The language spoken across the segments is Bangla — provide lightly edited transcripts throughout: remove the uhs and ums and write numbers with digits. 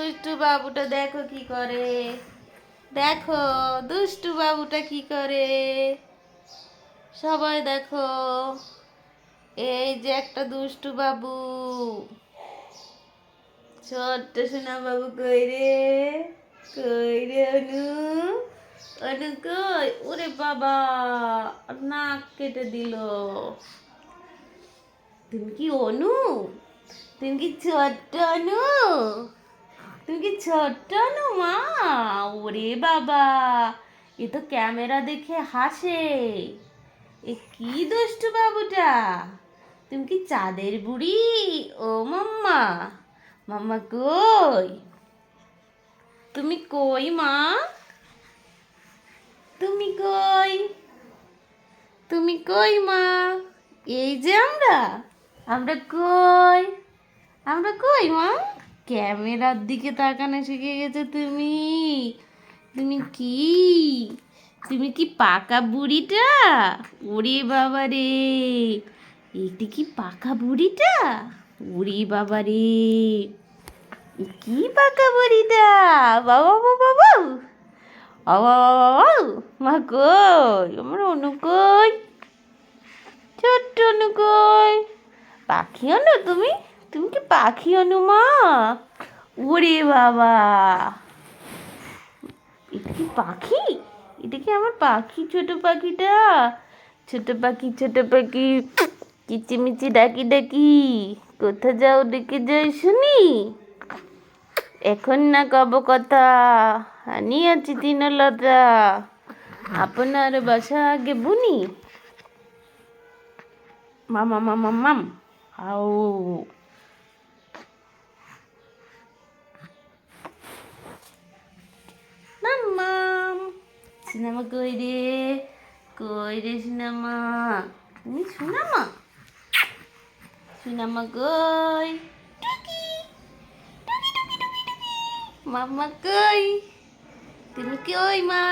দুষ্টু বাবুটা দেখো কি করে। দেখো দুষ্টু বাবুটা কি করে। সবাই দেখো, এই যে একটা দুষ্টু বাবু। ছোট্ট সোনা বাবু কই রে, কই রে অনু, অনু কই। ওরে বাবা, নাক কেটে দিল। তুমি কি অনু? তুমি কি ছোট্ট অনু? তুমি কি ছোট্ট অনু মা? ওরে বাবা, এ তো ক্যামেরা দেখে হাসে। এ কি দুষ্টু বাবুটা। তুমি কি চাঁদের বুড়ি? ও মাম্মা, মাম্মা কই? তুমি কই মা? তুমি কই? তুমি কই মা? এই যে আমরা, আমরা কই? আমরা কই মা? ক্যামেরার দিকে তাকানো শিখে গেছো তুমি। তুমি কি, তুমি কি পাকা বুড়িটা? ওরে বাবা রে, এইটি কি পাকা বুড়িটা? ওরে বাবা রে, কি পাকা বুড়িটা। বাবা বাবা বাবা, বাবা বাবা, মা কই? আমার অনু কই? ছোট্ট অনু কই? পাখি অনু তুমি? তুমি কি পাখি অনু মা? ওরে বাবা, এটা কি পাখি? এটা কি আমার পাখি, ছোট পাখিটা? ছোট পাখি, ছোট পাখি, কিচিমিচি ডাকি ডাকি, কোথা যাও ডেকে যাই শুনি। এখন না কব কথা, হানি আছি দিনলতা, আপনার বাসা আগে বুনি। মামা মামা মাম, আও। মাম্মাম, সিনেমা কই রে, কই রে সিনেমা? তুমি সিনেমা, সিনেমা কই? টুকি, টুকি টুকি টুকি টুকি। মাম্মা কই? তুমি কই মা?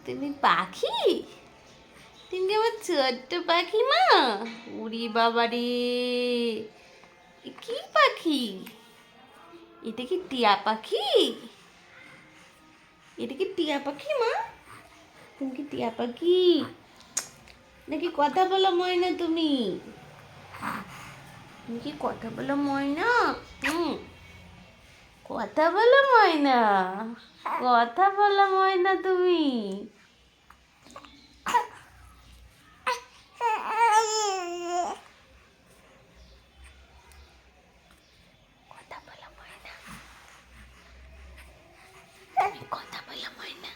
তুমি পাখি? তুমি কি আমার ছোট্ট পাখি মা? উড়ি বাবা রে, এ কি পাখি? এটা কি টিয়া পাখি? এটা কি টিয়া পাখি মা? তুমি কি টিয়া পাখি নাকি কথা বলো ময়না তুমি? তুমি কি কথা বলো ময়না? হুম, কথা বলো ময়না, কথা বলো ময়না তুমি। কথা বলো ময়না, তুমি কথা বলো ময়না।